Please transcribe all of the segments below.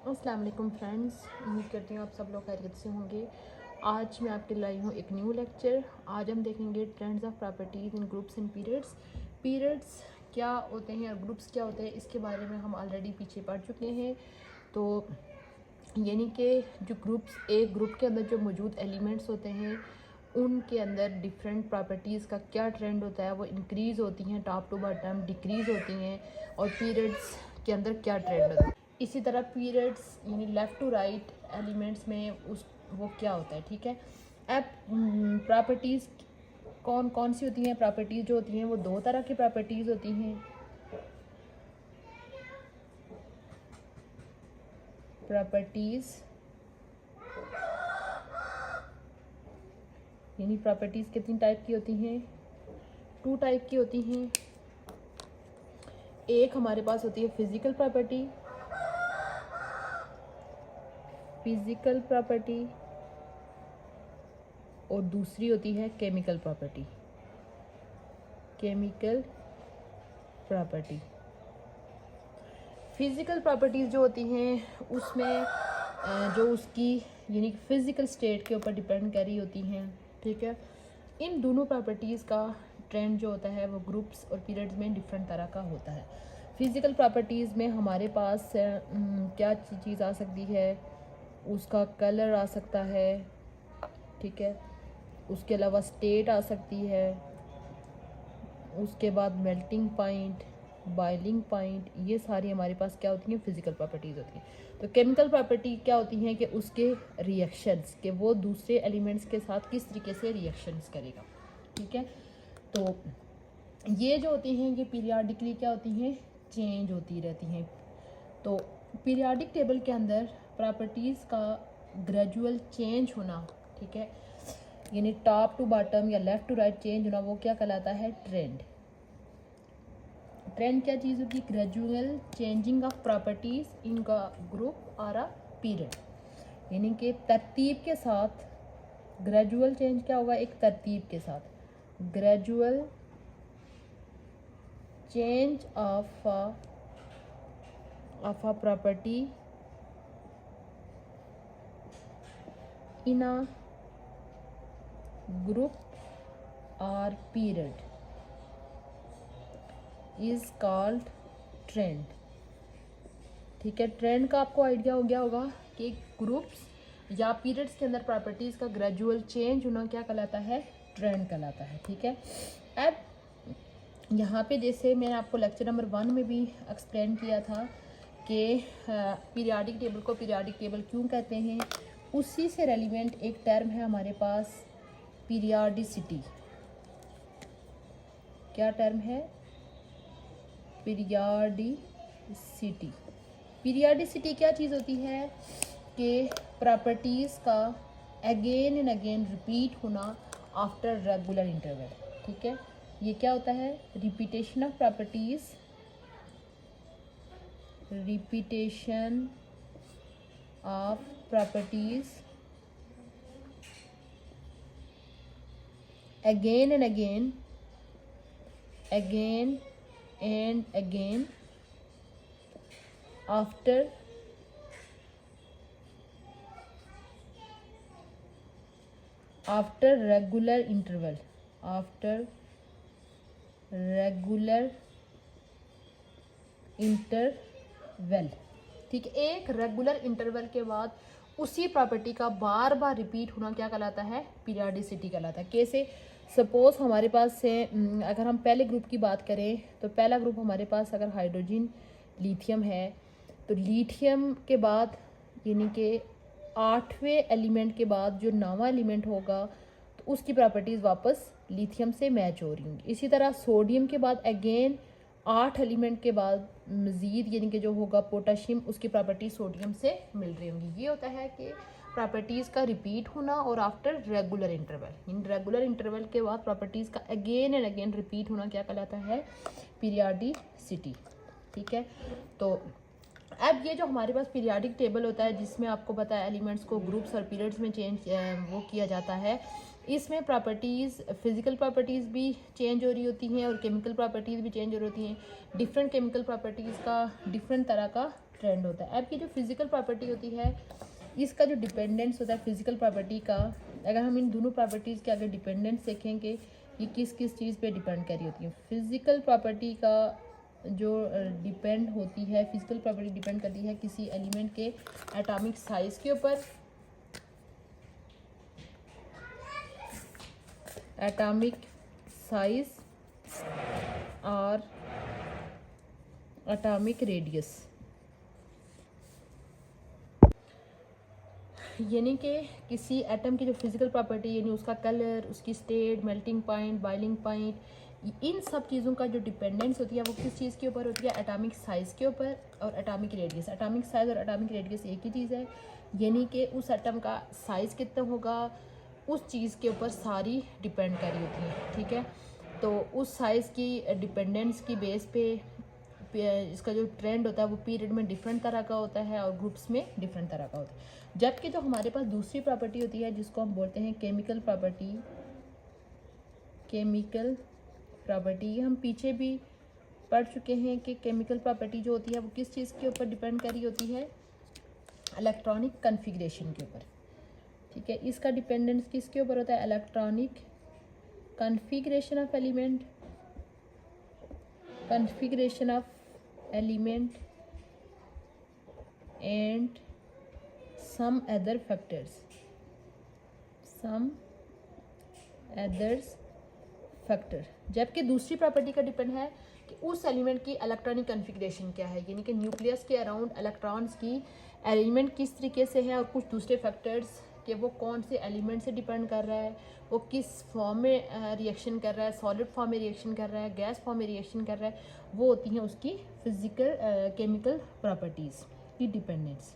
अस्सलाम वालेकुम फ्रेंड्स, उम्मीद करती हूँ आप सब लोग खैरियत से होंगे। आज मैं आपके लाई हूँ एक न्यू लेक्चर। आज हम देखेंगे trends of properties in groups and periods. Periods क्या होते हैं और ग्रुप्स क्या होते हैं, इसके बारे में हम ऑलरेडी पीछे पढ़ चुके हैं। तो यानी कि जो ग्रुप्स, एक ग्रुप के अंदर जो मौजूद एलिमेंट्स होते हैं उनके अंदर डिफरेंट प्रॉपर्टीज़ का क्या ट्रेंड होता है, वो इंक्रीज़ होती हैं टॉप टू बॉटम, डिक्रीज़ होती हैं, और पीरियड्स के अंदर क्या ट्रेंड होता है। इसी तरह पीरियड्स यानी लेफ़्ट टू राइट एलिमेंट्स में उस वो क्या होता है, ठीक है। अब प्रॉपर्टीज़ कौन कौन सी होती हैं। प्रॉपर्टीज़ जो होती हैं वो दो तरह की प्रॉपर्टीज़ होती हैं। प्रॉपर्टीज़ यानी प्रॉपर्टीज़ कितनी टाइप की होती हैं, टू टाइप की होती हैं। एक हमारे पास होती है फिज़िकल प्रॉपर्टी, और दूसरी होती है केमिकल प्रॉपर्टी। फिज़िकल प्रॉपर्टीज़ जो होती हैं उसमें जो उसकी यानी फिज़िकल स्टेट के ऊपर डिपेंड कर रही होती हैं, ठीक है। इन दोनों प्रॉपर्टीज़ का ट्रेंड जो होता है वो ग्रुप्स और पीरियड्स में डिफरेंट तरह का होता है। फिज़िकल प्रॉपर्टीज़ में हमारे पास क्या चीज़ आ सकती है, उसका कलर आ सकता है, ठीक है। उसके अलावा स्टेट आ सकती है, उसके बाद मेल्टिंग पॉइंट, बॉइलिंग पॉइंट, ये सारी हमारे पास क्या होती हैं, फिज़िकल प्रॉपर्टीज़ होती हैं। तो केमिकल प्रॉपर्टी क्या होती हैं कि उसके रिएक्शंस, के वो दूसरे एलिमेंट्स के साथ किस तरीके से रिएक्शंस करेगा, ठीक है। तो ये जो होती हैं ये पीरियाडिकली क्या होती हैं, चेंज होती रहती हैं। तो पीरियाडिक टेबल के अंदर प्रॉपर्टीज़ का ग्रेजुअल चेंज होना, ठीक है, यानी टॉप टू बॉटम या लेफ़्ट टू राइट चेंज होना, वो क्या कहलाता है, ट्रेंड। ट्रेंड क्या चीज़ होगी, ग्रेजुअल चेंजिंग ऑफ प्रॉपर्टीज़ इन का ग्रुप और अ पीरियड, यानी कि तरतीब के साथ ग्रेजुअल चेंज क्या होगा, एक तरतीब के साथ gradual change of a property in a group और पीरियड इज कॉल्ड ट्रेंड, ठीक है। ट्रेंड का आपको आइडिया हो गया होगा कि ग्रुप्स या पीरियड्स के अंदर प्रॉपर्टीज़ का ग्रेजुअल चेंज होना क्या कहलाता है, ट्रेंड कहलाता है, ठीक है। अब यहाँ पे जैसे मैंने आपको लेक्चर नंबर 1 में भी एक्सप्लेन किया था कि पीरियाडिक टेबल को पीरियाडिक टेबल क्यों कहते हैं, उसी से रेलिवेंट एक टर्म है हमारे पास, पीरियाडिसिटी। क्या टर्म है, पीरियाडिसिटी। पीरियाडिसिटी क्या चीज़ होती है कि प्रॉपर्टीज़ का अगेन एंड अगेन रिपीट होना आफ्टर रेगुलर इंटरवल, ठीक है। ये क्या होता है, repetition of properties, repetition of properties again and again after regular interval, ठीक है। एक रेगुलर इंटरवल के बाद उसी प्रॉपर्टी का बार बार रिपीट होना क्या कहलाता है, पीरियाडिसिटी कहलाता है। कैसे, सपोज हमारे पास से अगर हम पहले ग्रुप की बात करें तो पहला ग्रुप हमारे पास अगर हाइड्रोजन लिथियम है, तो लिथियम के बाद यानी कि 8वें एलिमेंट के बाद जो 9वां एलिमेंट होगा तो उसकी प्रॉपर्टीज़ वापस लिथियम से मैच हो रही होंगी। इसी तरह सोडियम के बाद अगेन 8 एलिमेंट के बाद मज़ीद यानी कि जो होगा पोटाशियम, उसकी प्रॉपर्टीज सोडियम से मिल रही होंगी। ये होता है कि प्रॉपर्टीज़ का रिपीट होना और after regular interval, in regular interval के बाद प्रॉपर्टीज़ का अगेन एंड अगेन रिपीट होना क्या कहलाता है, पीरियाडिसिटी, ठीक है। तो अब ये जो हमारे पास पीरियाडिक टेबल होता है जिसमें आपको पता है एलिमेंट्स को ग्रुप्स और पीरियड्स में चेंज वो किया जाता है, इसमें प्रॉपर्टीज़, फिज़िकल प्रॉपर्टीज़ भी चेंज हो रही होती हैं और केमिकल प्रॉपर्टीज़ भी चेंज हो रही होती हैं। डिफरेंट केमिकल प्रॉपर्टीज़ का डिफरेंट तरह का ट्रेंड होता है। अब की जो फिजिकल प्रॉपर्टी होती है, इसका जो डिपेंडेंस होता है फिजिकल प्रॉपर्टी का, अगर हम इन दोनों प्रॉपर्टीज़ के आगे डिपेंडेंस देखेंगे, ये किस किस चीज़ पे डिपेंड कर रही होती है। फिजिकल प्रॉपर्टी का जो डिपेंड होती है, फिजिकल प्रॉपर्टी डिपेंड करती है किसी एलिमेंट के एटॉमिक साइज के ऊपर, एटॉमिक साइज और एटॉमिक रेडियस। यानी कि किसी एटम की जो फिजिकल प्रॉपर्टी, यानी उसका कलर, उसकी state, melting point, boiling point, इन सब चीज़ों का जो डिपेंडेंस होती है वो किस चीज़ के ऊपर होती है, एटॉमिक साइज़ के ऊपर और एटॉमिक रेडियस। एटॉमिक साइज़ और एटॉमिक रेडियस एक ही चीज़ है, यानी कि उस एटम का साइज़ कितना होगा उस चीज़ के ऊपर सारी डिपेंड कर रही होती है। ठीक है, तो उस साइज़ की डिपेंडेंस की बेस पे इसका जो ट्रेंड होता है वो पीरियड में डिफरेंट तरह का होता है और ग्रुप्स में डिफरेंट तरह का होता है। जबकि जो हमारे पास दूसरी प्रॉपर्टी होती है जिसको हम बोलते हैं केमिकल प्रॉपर्टी, केमिकल प्रॉपर्टी, ये हम पीछे भी पढ़ चुके हैं कि केमिकल प्रॉपर्टी जो होती है वो किस चीज़ के ऊपर डिपेंड करी होती है, इलेक्ट्रॉनिक कन्फिग्रेशन के ऊपर। ठीक है, इसका डिपेंडेंस किसके ऊपर होता है, electronic configuration of element, configuration of element and some other factors, some others factor। जबकि दूसरी प्रॉपर्टी का डिपेंड है कि उस एलिमेंट की इलेक्ट्रॉनिक कन्फिग्रेशन क्या है, यानी कि न्यूक्लियस के अराउंड इलेक्ट्रॉन्स की एलिमेंट किस तरीके से है और कुछ दूसरे फैक्टर्स कि वो कौन से एलिमेंट से डिपेंड कर रहा है, वो किस फॉर्म में रिएक्शन कर रहा है, सॉलिड फॉर्म में रिएक्शन कर रहा है, गैस फॉर्म में रिएक्शन कर रहा है, वो होती हैं उसकी फिजिकल केमिकल प्रॉपर्टीज़ की डिपेंडेंस।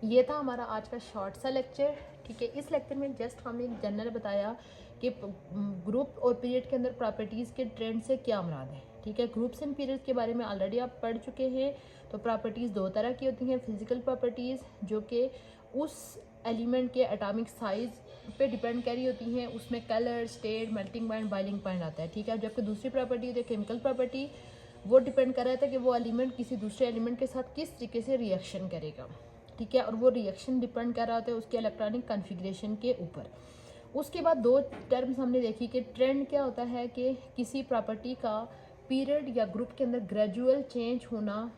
ये था हमारा आज का शॉर्ट सा लेक्चर। ठीक है, इस लेक्चर में जस्ट हमने जनरल बताया कि ग्रुप और पीरियड के अंदर प्रॉपर्टीज़ के ट्रेंड से क्या मुराद है। ठीक है, ग्रुप्स एंड पीरियड्स के बारे में ऑलरेडी आप पढ़ चुके हैं। तो प्रॉपर्टीज़ दो तरह की होती हैं, फिजिकल प्रॉपर्टीज़ जो कि उस एलिमेंट के एटॉमिक साइज पे डिपेंड कर रही होती हैं, उसमें colour, state, melting point, boiling point आता है। ठीक है, जबकि दूसरी प्रॉपर्टी होती है केमिकल प्रॉपर्टी, वो डिपेंड कर रहा था कि वो एलिमेंट किसी दूसरे एलिमेंट के साथ किस तरीके से रिएक्शन करेगा। ठीक है, और वो रिएक्शन डिपेंड कर रहा होता है उसके इलेक्ट्रॉनिक कन्फिग्रेशन के ऊपर। उसके बाद दो टर्म्स हमने देखी कि ट्रेंड क्या होता है कि किसी प्रॉपर्टी का पीरियड या ग्रुप के अंदर ग्रेजुअल चेंज होना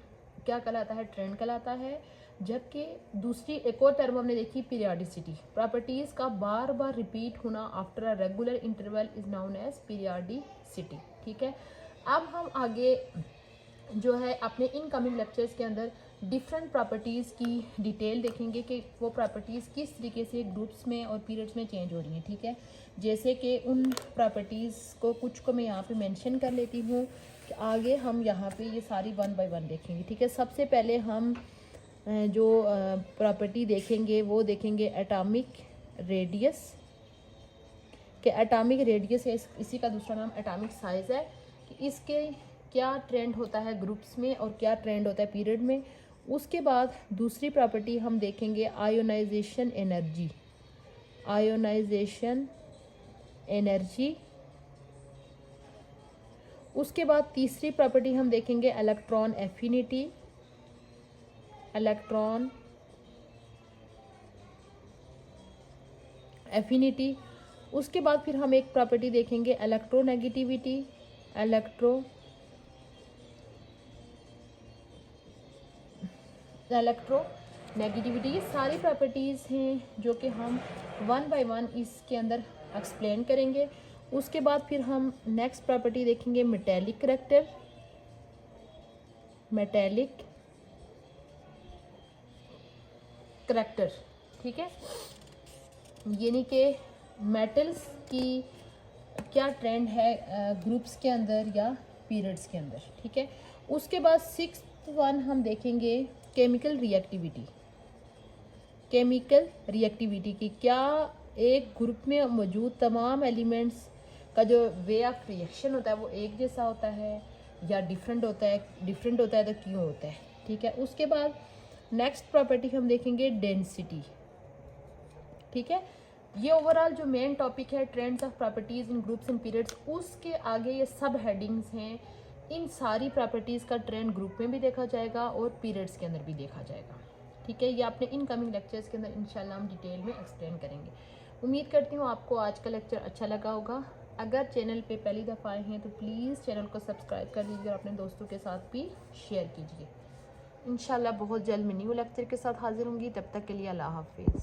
क्या कहलाता है, ट्रेंड कहलाता है। जबकि दूसरी एक और टर्म हमने देखी पीरियडिसिटी, प्रॉपर्टीज़ का बार बार रिपीट होना after a regular interval is known as periodicity. ठीक है, अब हम आगे जो है अपने इनकमिंग लेक्चर्स के अंदर डिफरेंट प्रॉपर्टीज़ की डिटेल देखेंगे कि वो प्रॉपर्टीज़ किस तरीके से ग्रुप्स में और पीरियड्स में चेंज हो रही हैं। ठीक है, जैसे कि उन प्रॉपर्टीज़ को कुछ को मैं यहाँ पे मेंशन कर लेती हूँ कि आगे हम यहाँ पे ये सारी वन बाय वन देखेंगे। ठीक है, सबसे पहले हम जो प्रॉपर्टी देखेंगे वो देखेंगे एटॉमिक रेडियस, कि एटॉमिक रेडियस है इसी का दूसरा नाम एटॉमिक साइज़ है, कि इसके क्या ट्रेंड होता है ग्रुप्स में और क्या ट्रेंड होता है पीरियड में। उसके बाद दूसरी प्रॉपर्टी हम देखेंगे आयोनाइजेशन एनर्जी, आयोनाइजेशन एनर्जी। उसके बाद तीसरी प्रॉपर्टी हम देखेंगे इलेक्ट्रॉन एफिनिटी, इलेक्ट्रॉन एफिनिटी। उसके बाद फिर हम एक प्रॉपर्टी देखेंगे इलेक्ट्रोनेगेटिविटी, इलेक्ट्रोनेगेटिविटी। ये सारी प्रॉपर्टीज़ हैं जो कि हम वन बाय वन इसके अंदर एक्सप्लेन करेंगे। उसके बाद फिर हम नेक्स्ट प्रॉपर्टी देखेंगे मेटेलिक करैक्टर, मेटेलिक करैक्टर। ठीक है, यानी कि मेटल्स की क्या ट्रेंड है ग्रुप्स के अंदर या पीरियड्स के अंदर। ठीक है, उसके बाद सिक्स्थ वन हम देखेंगे केमिकल रिएक्टिविटी, केमिकल रिएक्टिविटी की क्या एक ग्रुप में मौजूद तमाम एलिमेंट्स का जो वे ऑफ रिएक्शन होता है वो एक जैसा होता है या डिफरेंट होता है, डिफरेंट होता है तो क्यों होता है। ठीक है, उसके बाद नेक्स्ट प्रॉपर्टी हम देखेंगे डेंसिटी। ठीक है, ये ओवरऑल जो मेन टॉपिक है trends of properties in groups and periods, उसके आगे ये सब हेडिंग्स हैं इन सारी प्रॉपर्टीज़ का ट्रेंड ग्रुप में भी देखा जाएगा और पीरियड्स के अंदर भी देखा जाएगा। ठीक है, ये अपने इनकमिंग लेक्चर्स के अंदर इंशाल्लाह हम डिटेल में एक्सप्लेन करेंगे। उम्मीद करती हूँ आपको आज का लेक्चर अच्छा लगा होगा। अगर चैनल पे पहली दफ़ा आए हैं तो प्लीज़ चैनल को सब्सक्राइब कर दीजिए और अपने दोस्तों के साथ भी शेयर कीजिए। इंशाल्लाह बहुत जल्द मैं न्यू लेक्चर के साथ हाजिर होंगी। तब तक के लिए अल्लाह हाफिज़।